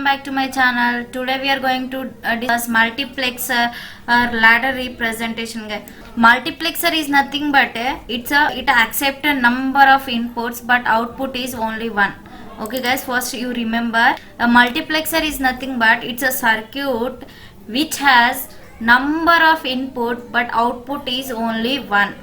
back to my channel. Today we are going to discuss multiplexer or ladder representation guys. Multiplexer is nothing but it accepts a number of inputs but output is only one. Okay guys, first you remember a multiplexer is nothing but it's a circuit which has number of input but output is only one.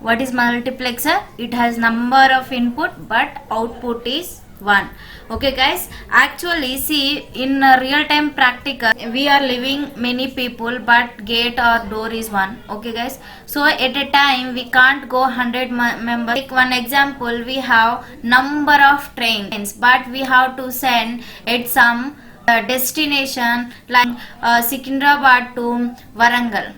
What is multiplexer? It has number of input but output is one. Okay guys, actually see in real time practical we are living many people but gate or door is one. Okay guys, so at a time we can't go 100 members. Take one example, we have number of trains but we have to send at some destination like Secunderabad to Warangal,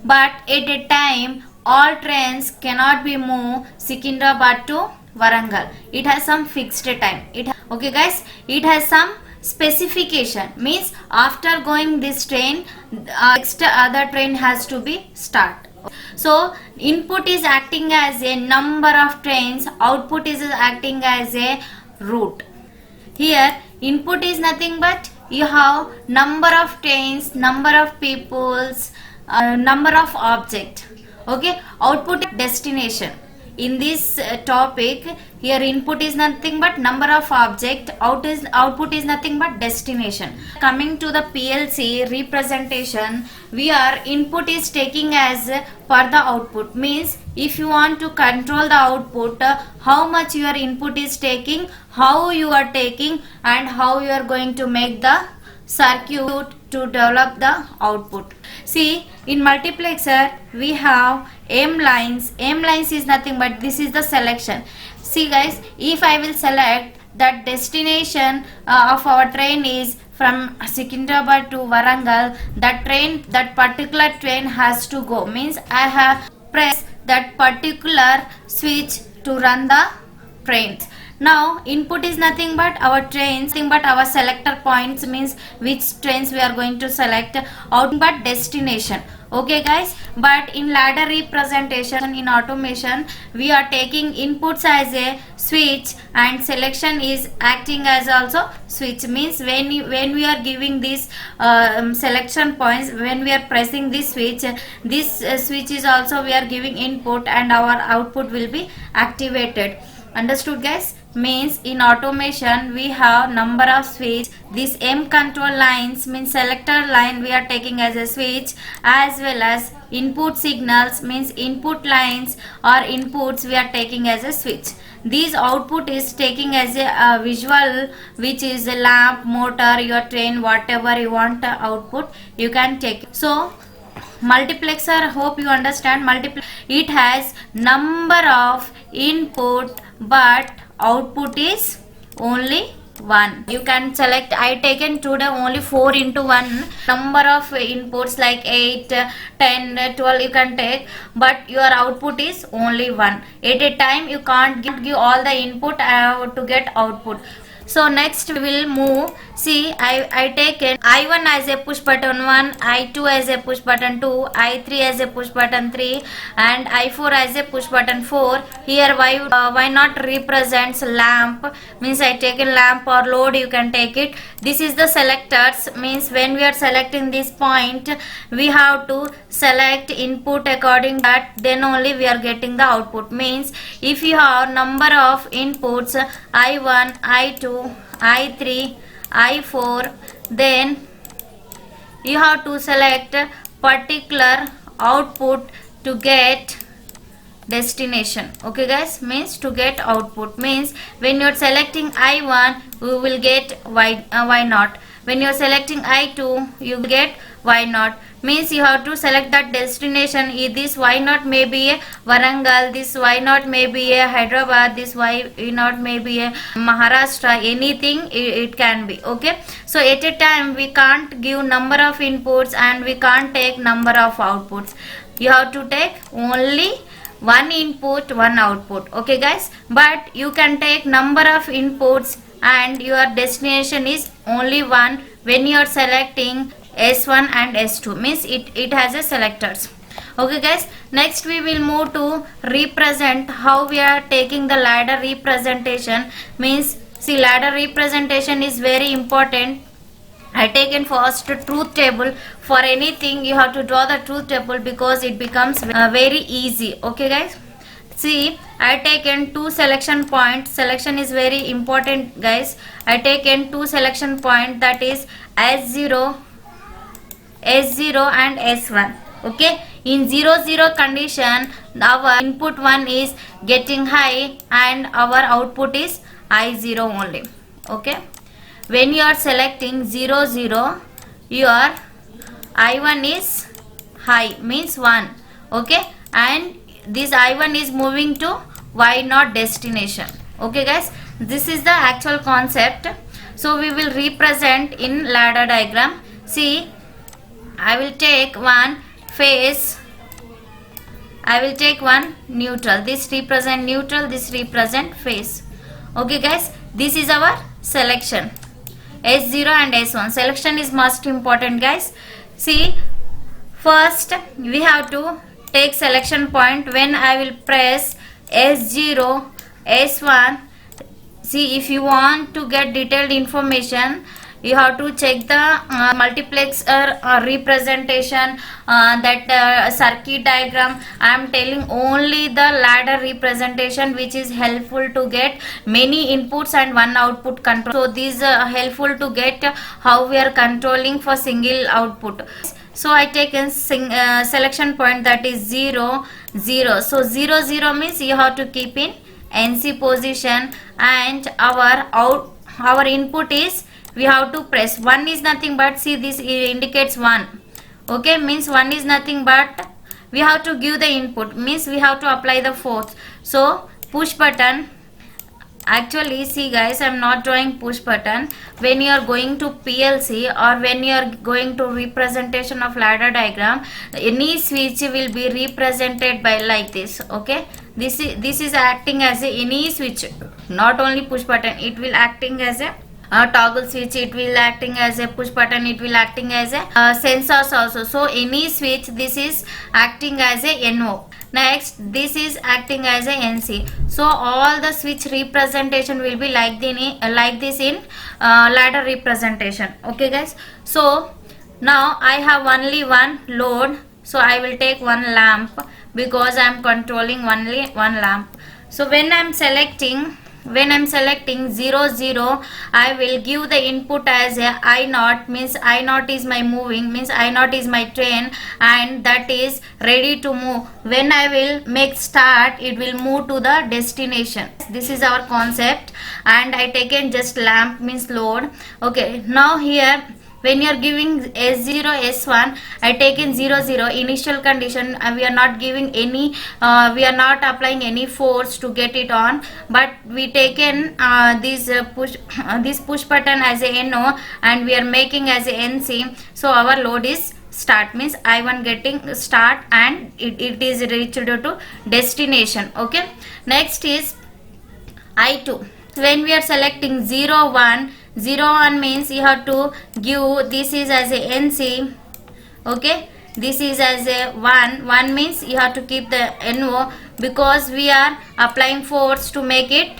but at a time all trains cannot be moved Secunderabad to Warangal. It has some fixed time. Okay guys, it has some specification, means after going this train next other train has to be start. So input is acting as a number of trains, output is acting as a route. Here input is nothing but you have number of trains, number of peoples, number of object. Okay, output destination. In this topic here input is nothing but number of object, output is nothing but destination. Coming to the PLC representation, we are input is taking as per the output, means if you want to control the output, how much your input is taking, how you are taking and how you are going to make the circuit to develop the output. See, in multiplexer we have M lines. M lines is nothing but this is the selection. See guys, if I will select that destination of our train is from Secunderabad to Warangal, that particular train has to go, means I have pressed that particular switch to run the trains. Now input is nothing but our trains, nothing but our selector points, means which trains we are going to select, out but destination. Okay guys, but in ladder representation in automation we are taking inputs as a switch and selection is acting as also switch, means when we are giving these selection points, when we are pressing this switch switch is also we are giving input and our output will be activated. Understood guys? Means in automation we have number of switch. This M control lines means selector line we are taking as a switch, as well as input signals means input lines or inputs we are taking as a switch. These output is taking as a visual, which is a lamp, motor, your train, whatever you want output you can take. So multiplexer, hope you understand. It has number of input but output is only one. You can select, I taken today only 4 into 1 number of inputs like 8, 10, 12 you can take, but your output is only one. At a time you can't give all the input to get output. So next we will move. See, I taken I1 as a push button 1, I2 as a push button 2, I3 as a push button 3 and I4 as a push button 4. Here why not represents lamp, means I taken lamp or load you can take it. This is the selectors, means when we are selecting this point we have to select input according that, then only we are getting the output. Means if you have number of inputs I1, I2, I3, I4, then you have to select particular output to get destination. Okay guys, means to get output, means when you are selecting I1 we will get Y not. When you are selecting I2 you get Y not, means you have to select that destination. This Y not may be a Warangal, this Y not may be a Hyderabad, this Y not may be a Maharashtra, anything it can be. Okay, so at a time we can't give number of inputs and we can't take number of outputs. You have to take only one input, one output. Okay guys, but you can take number of inputs and your destination is only one when you are selecting S1 and S2, means it has a selectors. Okay guys, next we will move to represent, how we are taking the ladder representation, means See, ladder representation is very important. I taken first truth table. For anything you have to draw the truth table because it becomes very easy. Okay guys, see, I taken two selection points. Selection is very important guys. I taken two selection point, that is S0 and S1. Okay, in 0 0 condition our input 1 is getting high and our output is I0 only. Okay, when you are selecting 0 0, your I1 is high, means 1. Okay, and this I1 is moving to Y0 destination. Okay guys, this is the actual concept. So we will represent in ladder diagram. See, I will take one phase, I will take one neutral. This represent neutral, this represent phase. Okay guys, this is our selection, S0 and S1. Selection is most important guys. See, first we have to take selection point. When I will press S0, S1, see, if you want to get detailed information, you have to check the multiplexer representation, that circuit diagram. I am telling only the ladder representation, which is helpful to get many inputs and one output control. So these are helpful to get how we are controlling for single output. So I take a selection point, that is 0 0. So 0 0 means you have to keep in NC position, and our input is, we have to press 1 is nothing but, see, this indicates 1. Okay, means 1 is nothing but we have to give the input, means we have to apply the force. So push button, actually see guys, I am not drawing push button. When you are going to PLC or when you are going to representation of ladder diagram, any switch will be represented by like this. Okay, this is acting as any switch, not only push button. It will acting as a toggle switch, it will acting as a push button, it will acting as a sensors also. So any switch, this is acting as a NO. Next, this is acting as a NC. So all the switch representation will be like this in ladder representation. Okay guys, so now I have only one load, so I will take one lamp because I am controlling only one lamp. So when I am selecting 0 0, I will give the input as a I0, means I0 is my moving, means I0 is my train, and that is ready to move. When I will make start, it will move to the destination. This is our concept, and I taken just lamp, means load. Okay, now here when you are giving S0 S1, I taken 0 0 initial condition. We are not giving any we are not applying any force to get it on, but we taken this push button as a NO, and we are making as a NC. So our load is start, means I1 getting start, and it is reached to destination. Okay, next is I2. When we are selecting 0 1, 0 1 means you have to give, this is as a NC. Okay, this is as a 1 means you have to keep the NO, because we are applying force to make it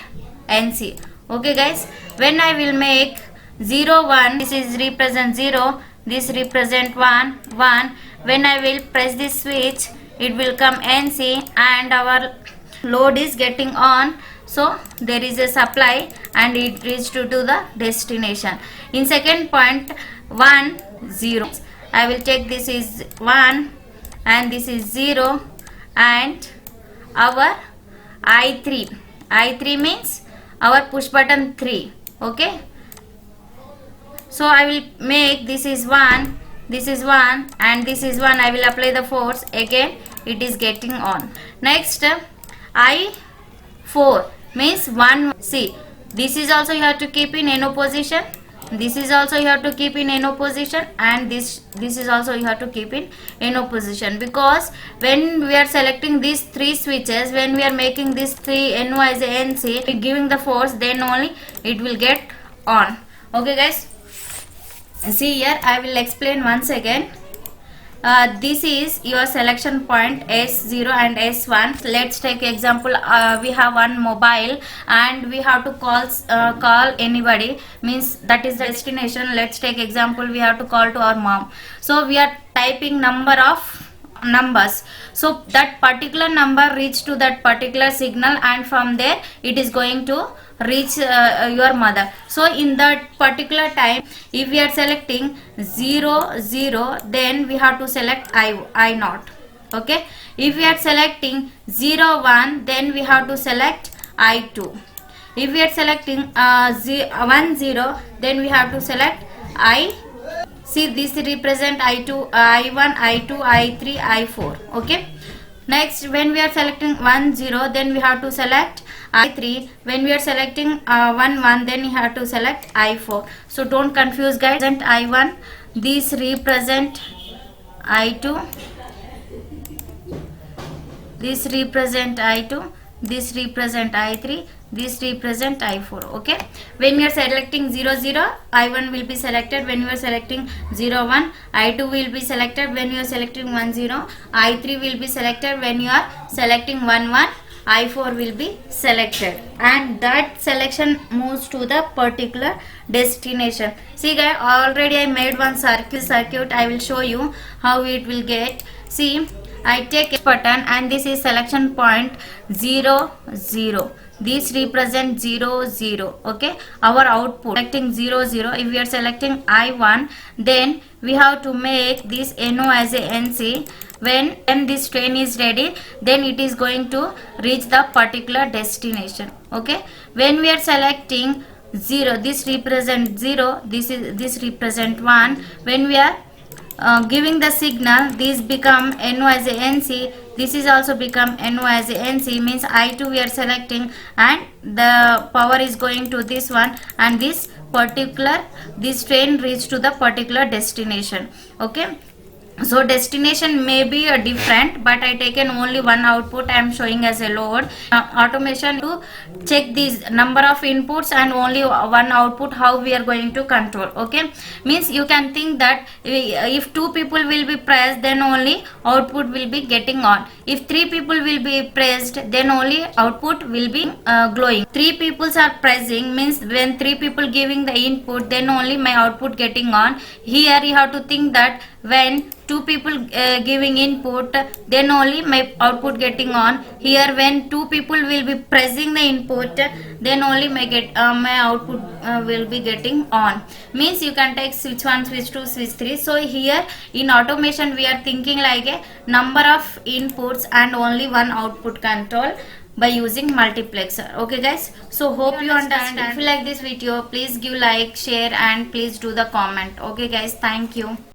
NC. Okay guys, when I will make 0 1, this is represent 0, this represent 1 1. When I will press this switch, it will come NC, and our load is getting on. So there is a supply, and it reached to the destination. In second point, 1 0, I will take this is 1 and this is 0, and our I3 means our push button 3. Okay, so I will make this is 1, this is 1, and this is 1. I will apply the force, again it is getting on. Next, I4 means 1. See, this is also you have to keep in NO position, this is also you have to keep in NO position, and this is also you have to keep in NO position, because when we are selecting these 3 switches, when we are making this 3 NO as a NC, giving the force, then only it will get on. Okay guys, see here I will explain once again. this is your selection point S0 and S1. Let's take example. We have one mobile and we have to call anybody, means that is the destination. Let's take example, we have to call to our mom. So we are typing number of numbers, so that particular number reach to that particular signal, and from there it is going to reach your mother. So in that particular time, if we are selecting 0 0, then we have to select I naught. Okay, if we are selecting 0 1, then we have to select I2. If we are selecting 1 0, then we have to select I. See, this represent I2, I1, I2, I3, I4. Okay. Next, when we are selecting 1 0, then we have to select I3. When we are selecting 1 1, then we have to select I4. So don't confuse, guys. I1, this represent I2, this represent I2, this represent I3, this represent I4. Okay, when we are selecting 0 0, I1 will be selected. When you are selecting 0 1, I2 will be selected. When you are selecting 1 0, I3 will be selected. When you are selecting 1 1, I4 will be selected, and that selection moves to the particular destination. See guys, already I made one circuit. I will show you how it will get. See, I take a button and this is selection point 0 0. This represent 0 0. Okay, our output selecting 0 0. If we are selecting I1, then we have to make this NO as a NC. When this train is ready, then it is going to reach the particular destination. Okay, when we are selecting 0, this represent 0, this represent 1. When we are giving the signal, this become NO as a NC, this is also become NO as a NC, means I2 we are selecting, and the power is going to this one, and this train reach to the particular destination. Okay, so destination may be different, but I taken only one output. I am showing as a load. Automation to check these number of inputs and only one output, how we are going to control. Okay, means you can think that if 2 people will be pressed, then only output will be getting on. If 3 people will be pressed, then only output will be glowing. 3 people are pressing, means when 3 people giving the input, then only my output getting on. Here you have to think that when 2 people giving input, then only my output getting on. Here when 2 people will be pressing the input, then only my output will be getting on. Means you can take switch 1, switch 2, switch 3. So here in automation we are thinking like a number of inputs and only one output control by using multiplexer. Okay guys, so hope you understand. If you like this video, please give like, share, and please do the comment. Okay guys, thank you.